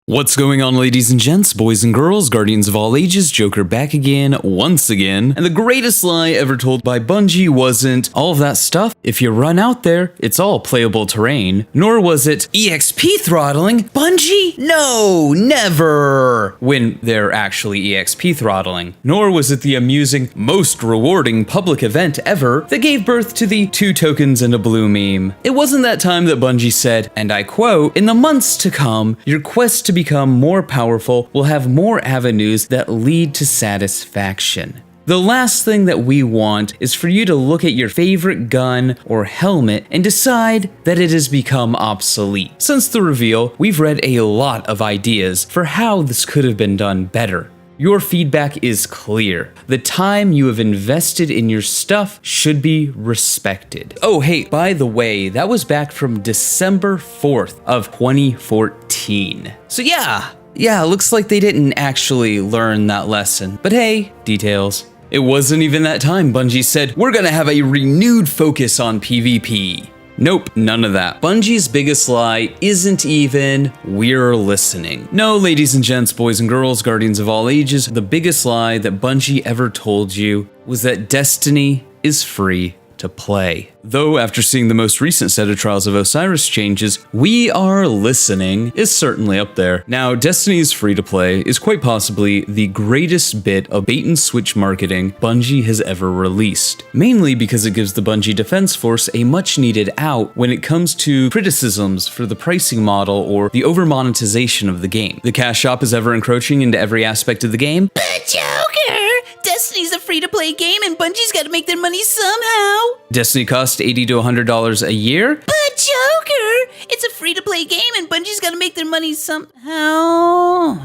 What's going on, ladies and gents, boys and girls, guardians of all ages, Joker back again, once again. And the greatest lie ever told by Bungie wasn't all of that stuff. If you run out there, it's all playable terrain. Nor was it EXP throttling. Bungie? No, never. When they're actually EXP throttling. Nor was it the amusing, most rewarding public event ever that gave birth to the 2 tokens and a blue meme. It wasn't that time that Bungie said, and I quote, "In the months to come, your quest to become more powerful will have more avenues that lead to satisfaction." The last thing that we want is for you to look at your favorite gun or helmet and decide that it has become obsolete. Since the reveal, we've read a lot of ideas for how this could have been done better. Your feedback is clear. The time you have invested in your stuff should be respected. Oh, hey, by the way, that was back from December 4th of 2014. So yeah, looks like they didn't actually learn that lesson. But hey, details. It wasn't even that time Bungie said, we're gonna have a renewed focus on PvP. Nope, none of that. Bungie's biggest lie isn't even, we're listening. No, ladies and gents, boys and girls, guardians of all ages, the biggest lie that Bungie ever told you was that Destiny is free to play. Though after seeing the most recent set of Trials of Osiris changes, we are listening is certainly up there. Now, Destiny's free to play is quite possibly the greatest bit of bait and switch marketing Bungie has ever released. Mainly because it gives the Bungie Defense Force a much needed out when it comes to criticisms for the pricing model or the over monetization of the game. The cash shop is ever encroaching into every aspect of the game. But Joker! Destiny's a free-to-play game and Bungie's gotta make their money somehow! Destiny costs $80 to $100 a year. But Joker! It's a free-to-play game and Bungie's gotta make their money somehow.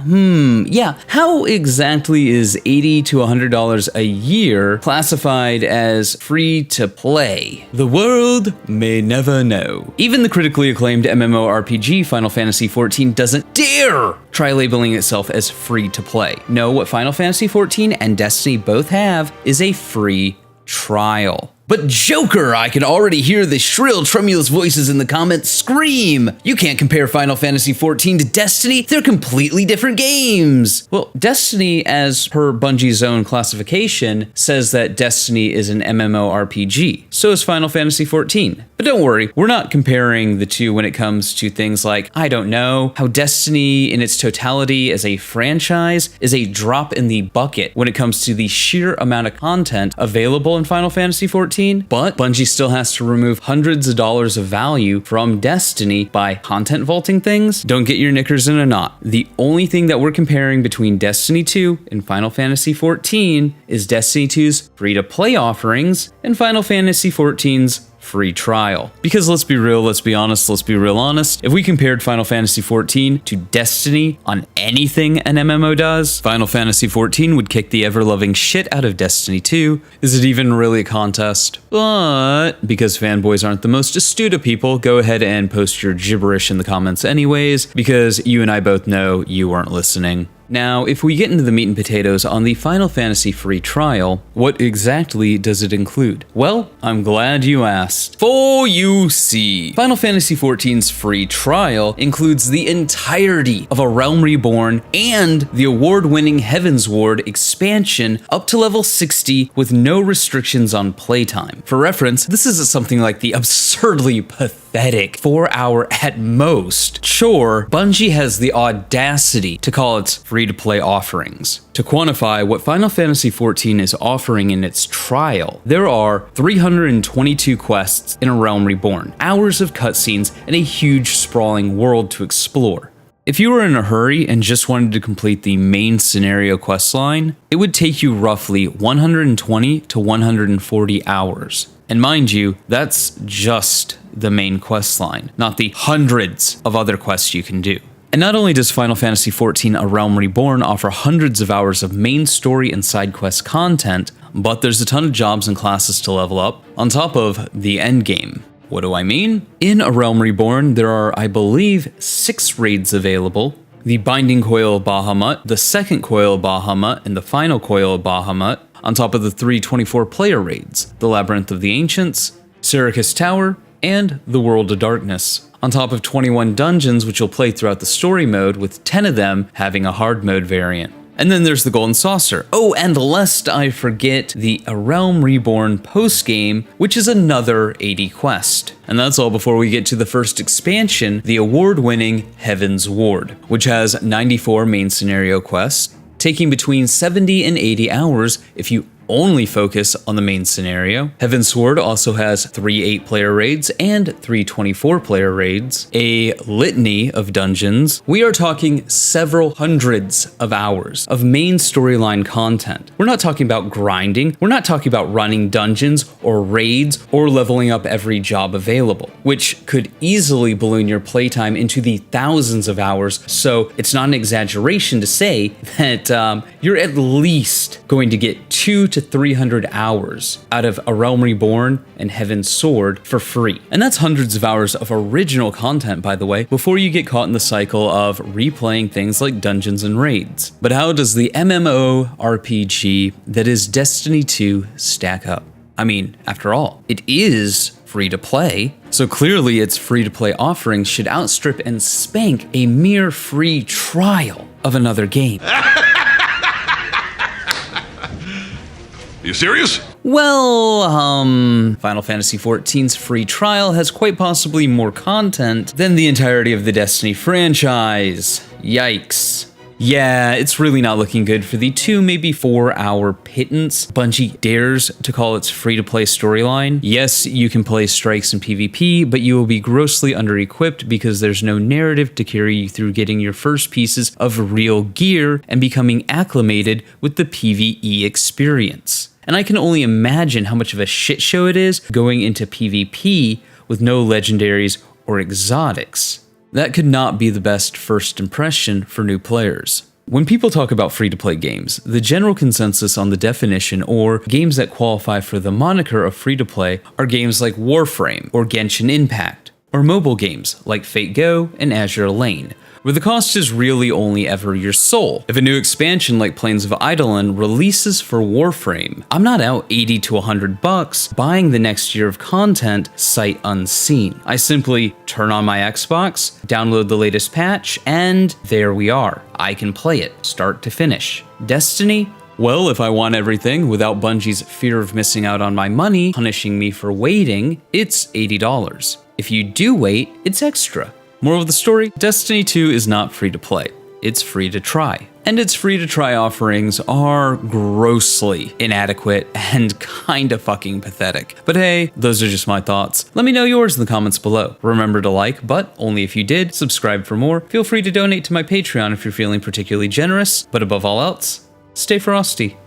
Yeah. How exactly is $80 to $100 a year classified as free to play? The world may never know. Even the critically acclaimed MMORPG Final Fantasy XIV doesn't dare try labeling itself as free to play. No, what Final Fantasy XIV and Destiny both have is a free trial. But Joker, I can already hear the shrill, tremulous voices in the comments scream! You can't compare Final Fantasy XIV to Destiny, they're completely different games! Well, Destiny, as per Bungie's own classification, says that Destiny is an MMORPG. So is Final Fantasy XIV. But don't worry, we're not comparing the two when it comes to things like, I don't know, how Destiny in its totality as a franchise is a drop in the bucket when it comes to the sheer amount of content available in Final Fantasy XIV. But Bungie still has to remove hundreds of dollars of value from Destiny by content vaulting things. Don't get your knickers in a knot. The only thing that we're comparing between Destiny 2 and Final Fantasy XIV is Destiny 2's free-to-play offerings and Final Fantasy XIV's free trial. Because let's be real, let's be honest, let's be real honest. If we compared Final Fantasy XIV to Destiny on anything an MMO does, Final Fantasy XIV would kick the ever-loving shit out of Destiny 2. Is it even really a contest? But because fanboys aren't the most astute of people, go ahead and post your gibberish in the comments anyways, because you and I both know you weren't listening. Now, if we get into the meat and potatoes on the Final Fantasy free trial, what exactly does it include? Well, I'm glad you asked. For you see, Final Fantasy XIV's free trial includes the entirety of A Realm Reborn and the award-winning Heavensward expansion up to level 60 with no restrictions on playtime. For reference, this is something like the absurdly pathetic 4-hour at most chore Bungie has the audacity to call its free-to-play offerings. To quantify what Final Fantasy XIV is offering in its trial, there are 322 quests in A Realm Reborn, hours of cutscenes, and a huge sprawling world to explore. If you were in a hurry and just wanted to complete the main scenario questline, it would take you roughly 120 to 140 hours. And mind you, that's just the main questline, not the hundreds of other quests you can do. And not only does Final Fantasy XIV A Realm Reborn offer hundreds of hours of main story and side quest content, but there's a ton of jobs and classes to level up, on top of the endgame. What do I mean? In A Realm Reborn, there are, I believe, 6 raids available. The Binding Coil of Bahamut, the Second Coil of Bahamut, and the Final Coil of Bahamut, on top of the 3 24-player raids, the Labyrinth of the Ancients, Syracuse Tower, and the World of Darkness. on top of 21 dungeons which you'll play throughout the story mode, with 10 of them having a hard mode variant. And then there's the Golden Saucer. Oh, and lest I forget the A Realm Reborn post-game, which is another 80 quest. And that's all before we get to the first expansion, the award-winning Heaven's Ward, which has 94 main scenario quests, taking between 70 and 80 hours if you only focus on the main scenario. Heaven's Sword also has 3 8-player raids and 3 24-player raids, a litany of dungeons. We are talking several hundreds of hours of main storyline content. We're not talking about grinding, we're not talking about running dungeons or raids or leveling up every job available, which could easily balloon your playtime into the thousands of hours, so it's not an exaggeration to say that you're at least going to get 200 to 300 hours out of A Realm Reborn and Heaven's Sword for free. And that's hundreds of hours of original content, by the way, before you get caught in the cycle of replaying things like dungeons and raids. But how does the MMORPG that is Destiny 2 stack up? I mean, after all, it is free to play, so clearly its free to play offerings should outstrip and spank a mere free trial of another game. You serious? Well, Final Fantasy XIV's free trial has quite possibly more content than the entirety of the Destiny franchise. Yikes. Yeah, it's really not looking good for the 2, maybe 4 hour pittance Bungie dares to call its free-to-play storyline. Yes, you can play strikes in PvP, but you will be grossly under-equipped because there's no narrative to carry you through getting your first pieces of real gear and becoming acclimated with the PvE experience. And I can only imagine how much of a shit show it is going into PvP with no legendaries or exotics. That could not be the best first impression for new players. When people talk about free-to-play games, the general consensus on the definition, or games that qualify for the moniker of free-to-play, are games like Warframe or Genshin Impact, or mobile games like Fate Go and Azure Lane, where the cost is really only ever your soul. If a new expansion like Plains of Eidolon releases for Warframe, I'm not out 80 to 100 bucks buying the next year of content sight unseen. I simply turn on my Xbox, download the latest patch, and there we are. I can play it, start to finish. Destiny? Well, if I want everything without Bungie's fear of missing out on my money punishing me for waiting, it's $80. If you do wait, it's extra. Moral of the story, Destiny 2 is not free to play. It's free to try. And its free to try offerings are grossly inadequate and kinda fucking pathetic. But hey, those are just my thoughts. Let me know yours in the comments below. Remember to like, but only if you did, subscribe for more. Feel free to donate to my Patreon if you're feeling particularly generous, but above all else, stay frosty.